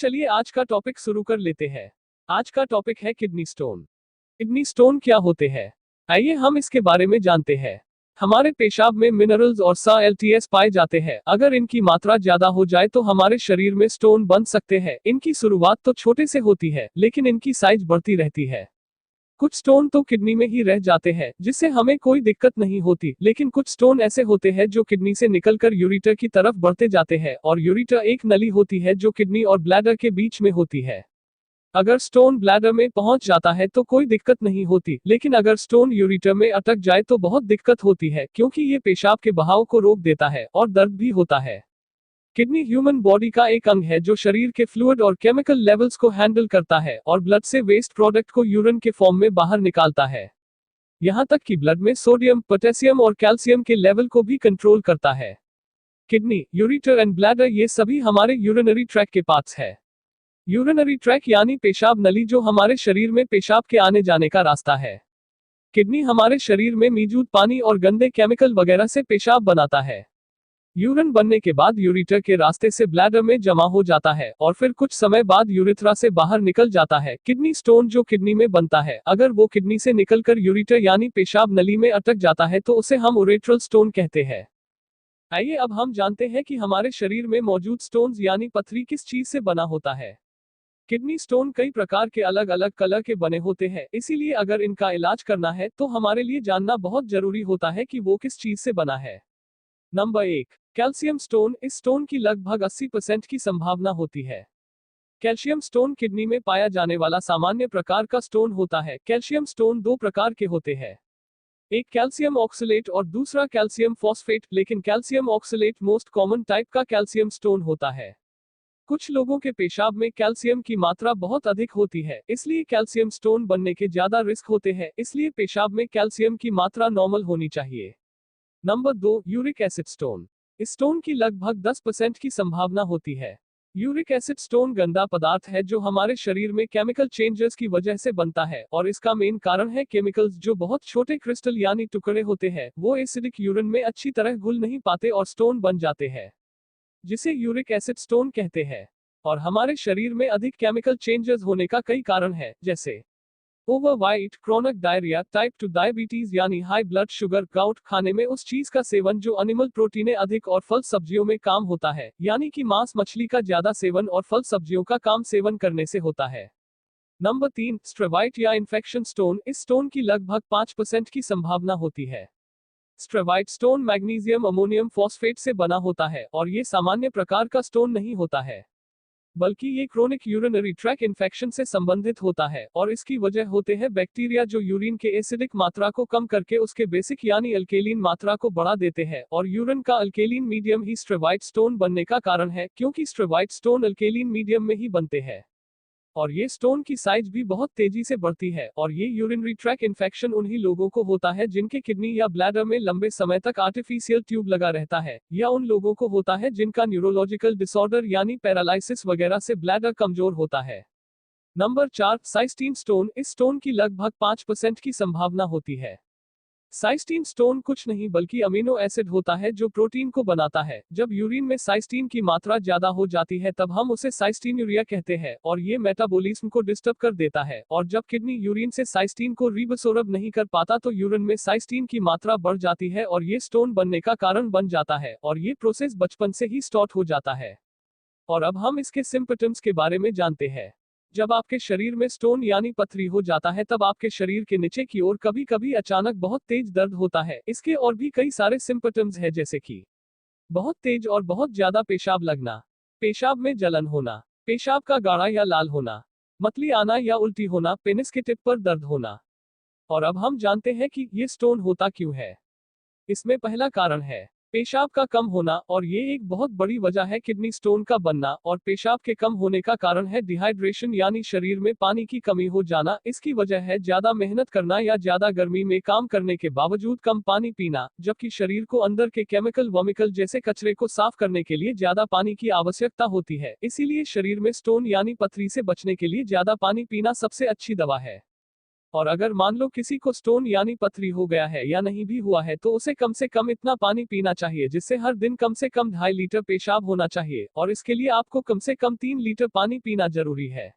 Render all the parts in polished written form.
चलिए आज का टॉपिक शुरू कर लेते हैं। आज का टॉपिक है किडनी स्टोन। किडनी स्टोन क्या होते हैं, आइए हम इसके बारे में जानते हैं। हमारे पेशाब में मिनरल्स और साल्ट्स पाए जाते हैं। अगर इनकी मात्रा ज्यादा हो जाए तो हमारे शरीर में स्टोन बन सकते हैं। इनकी शुरुआत तो छोटे से होती है, लेकिन इनकी साइज बढ़ती रहती है। कुछ स्टोन तो किडनी में ही रह जाते हैं, जिससे हमें कोई दिक्कत नहीं होती, लेकिन कुछ स्टोन ऐसे होते हैं जो किडनी से निकलकर यूरेटर की तरफ बढ़ते जाते हैं, और यूरेटर एक नली होती है जो किडनी और ब्लैडर के बीच में होती है। अगर स्टोन ब्लैडर में पहुंच जाता है तो कोई दिक्कत नहीं होती, लेकिन अगर स्टोन यूरेटर में अटक जाए तो बहुत दिक्कत होती है, क्योंकि ये पेशाब के बहाव को रोक देता है और दर्द भी होता है। किडनी ह्यूमन बॉडी का एक अंग है जो शरीर के फ्लूइड और केमिकल लेवल्स को हैंडल करता है और ब्लड से वेस्ट प्रोडक्ट को यूरिन के फॉर्म में बाहर निकालता है। यहाँ तक कि ब्लड में सोडियम, पोटेशियम और कैल्शियम के लेवल को भी कंट्रोल करता है। किडनी, यूरेटर एंड ब्लैडर ये सभी हमारे यूरिनरी ट्रैक के पार्ट्स है। यूरिनरी ट्रैक यानी पेशाब नली, जो हमारे शरीर में पेशाब के आने जाने का रास्ता है। किडनी हमारे शरीर में मौजूद पानी और गंदे केमिकल वगैरह से पेशाब बनाता है। यूरिन बनने के बाद यूरेटर के रास्ते से ब्लैडर में जमा हो जाता है और फिर कुछ समय बाद यूरेथ्रा से बाहर निकल जाता है। किडनी स्टोन जो किडनी में बनता है, अगर वो किडनी से निकलकर यूरेटर यानी पेशाब नली में अटक जाता है तो उसे हम उरेट्रल स्टोन कहते हैं। आइए अब हम जानते हैं कि हमारे शरीर में मौजूद स्टोन्स यानी पथरी किस चीज से बना होता है। किडनी स्टोन कई प्रकार के अलग अलग कलर के बने होते हैं, इसीलिए अगर इनका इलाज करना है तो हमारे लिए जानना बहुत जरूरी होता है कि वो किस चीज से बना है। Number 1, calcium stone. इस स्टोन की लगभग 80% की संभावना होती है। कैल्शियम स्टोन किडनी में पाया जाने वाला सामान्य प्रकार का स्टोन होता है। कैल्शियम स्टोन दो प्रकार के होते हैं, एक कैल्शियम ऑक्सलेट और दूसरा कैल्शियम फॉस्फेट, लेकिन calcium oxalate most common type का कैल्शियम स्टोन होता है। कुछ लोगों के पेशाब में कैल्शियम की मात्रा बहुत अधिक होती है, इसलिए कैल्शियम स्टोन बनने के ज्यादा रिस्क होते हैं, इसलिए पेशाब में कैल्शियम की मात्रा नॉर्मल होनी चाहिए। Number 2, uric acid stone. इस स्टोन की लगभग 10% की संभावना होती है। यूरिक एसिड स्टोन गंदा पदार्थ है जो हमारे शरीर में केमिकल चेंजेस की वजह से बनता है, और इसका मेन कारण है केमिकल्स जो बहुत छोटे क्रिस्टल यानी टुकड़े होते हैं, वो एसिडिक यूरिन में अच्छी तरह घुल नहीं पाते और स्टोन बन जाते हैं, जिसे यूरिक एसिड स्टोन कहते हैं। और हमारे शरीर में अधिक केमिकल चेंजेस होने का कई कारण है, जैसे overweight, chronic diarrhoea, type 2 diabetes यानी हाई ब्लड शुगर, गाउट, खाने में उस चीज का सेवन जो एनिमल प्रोटीने अधिक और फल सब्जियों में काम होता है, यानी कि मांस मछली का ज्यादा सेवन और फल सब्जियों का काम सेवन करने से होता है। नंबर 3, स्ट्रेवाइट या इन्फेक्शन स्टोन। इस स्टोन की लगभग 5% की संभावना होती है। स्ट्रेवाइट स्टोन मैग्नीशियम अमोनियम फॉस्फेट से बना होता है, और ये सामान्य प्रकार का स्टोन नहीं होता है, बल्कि ये क्रोनिक यूरिनरी ट्रैक इन्फेक्शन से संबंधित होता है, और इसकी वजह होते हैं बैक्टीरिया जो यूरिन के एसिडिक मात्रा को कम करके उसके बेसिक यानी अल्केलिन मात्रा को बढ़ा देते हैं, और यूरिन का अल्केलिन मीडियम ही स्ट्रेवाइट स्टोन बनने का कारण है, क्योंकि स्ट्रेवाइट स्टोन अल्केलिन मीडियम में ही बनते हैं। और ये स्टोन की साइज भी बहुत तेजी से बढ़ती है, और ये यूरिनरी ट्रैक इन्फेक्शन उन्हीं लोगों को होता है जिनके किडनी या ब्लैडर में लंबे समय तक आर्टिफिशियल ट्यूब लगा रहता है, या उन लोगों को होता है जिनका न्यूरोलॉजिकल डिसऑर्डर यानी पैरालिसिस वगैरह से ब्लैडर कमजोर होता है। Number 4, cystine stone. इस स्टोन की लगभग 5% की संभावना होती है। साइस्टीन स्टोन कुछ नहीं बल्कि अमीनो एसिड होता है जो प्रोटीन को बनाता है। जब यूरिन में साइस्टीन की मात्रा ज्यादा हो जाती है तब हम उसे साइस्टीन्यूरिया कहते हैं, और ये मेटाबॉलिज्म को डिस्टर्ब कर देता है, और जब किडनी यूरिन से साइस्टीन को रीबसोर्ब नहीं कर पाता तो यूरिन में साइस्टीन की मात्रा बढ़ जाती है और ये स्टोन बनने का कारण बन जाता है, और ये प्रोसेस बचपन से ही स्टार्ट हो जाता है। और अब हम इसके सिम्पटम्स के बारे में जानते हैं। जब आपके शरीर में स्टोन यानी पथरी हो जाता है तब आपके शरीर के नीचे की ओर कभी कभी अचानक बहुत तेज दर्द होता है। इसके और भी कई सारे सिम्पटम्स हैं, जैसे कि बहुत तेज और बहुत ज्यादा पेशाब लगना, पेशाब में जलन होना, पेशाब का गाढ़ा या लाल होना, मतली आना या उल्टी होना, पेनिस के टिप पर दर्द होना। और अब हम जानते हैं कि ये स्टोन होता क्यों है। इसमें पहला कारण है पेशाब का कम होना, और ये एक बहुत बड़ी वजह है किडनी स्टोन का बनना। और पेशाब के कम होने का कारण है डिहाइड्रेशन यानी शरीर में पानी की कमी हो जाना। इसकी वजह है ज्यादा मेहनत करना या ज्यादा गर्मी में काम करने के बावजूद कम पानी पीना, जबकि शरीर को अंदर के केमिकल वॉमिकल जैसे कचरे को साफ करने के लिए ज्यादा पानी की आवश्यकता होती है। इसीलिए शरीर में स्टोन यानी पथरी से बचने के लिए ज्यादा पानी पीना सबसे अच्छी दवा है। और अगर मान लो किसी को स्टोन यानी पथरी हो गया है या नहीं भी हुआ है तो उसे कम से कम इतना पानी पीना चाहिए जिससे हर दिन कम से कम 2.5 लीटर पेशाब होना चाहिए, और इसके लिए आपको कम से कम 3 लीटर पानी पीना जरूरी है।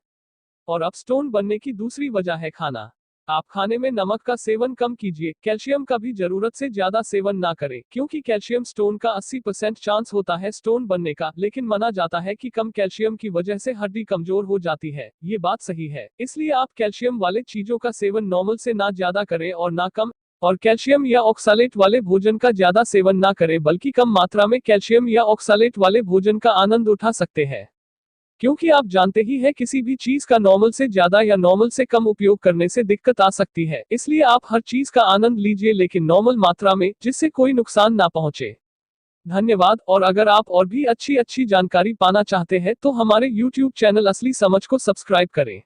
और अब स्टोन बनने की दूसरी वजह है खाना। आप खाने में नमक का सेवन कम कीजिए, कैल्शियम का भी जरूरत से ज्यादा सेवन ना करें, क्योंकि कैल्शियम स्टोन का 80% चांस होता है स्टोन बनने का, लेकिन माना जाता है कि कम कैल्शियम की वजह से हड्डी कमजोर हो जाती है। ये बात सही है, इसलिए आप कैल्शियम वाले चीजों का सेवन नॉर्मल से ना ज्यादा करें और ना कम, और कैल्शियम या ऑक्सालेट वाले भोजन का ज्यादा सेवन ना करें, बल्कि कम मात्रा में कैल्शियम या ऑक्सालेट वाले भोजन का आनंद उठा सकते हैं। क्योंकि आप जानते ही हैं किसी भी चीज का नॉर्मल से ज्यादा या नॉर्मल से कम उपयोग करने से दिक्कत आ सकती है, इसलिए आप हर चीज का आनंद लीजिए लेकिन नॉर्मल मात्रा में, जिससे कोई नुकसान ना पहुंचे। धन्यवाद। और अगर आप और भी अच्छी जानकारी पाना चाहते हैं तो हमारे YouTube चैनल असली समझ को सब्सक्राइब करें।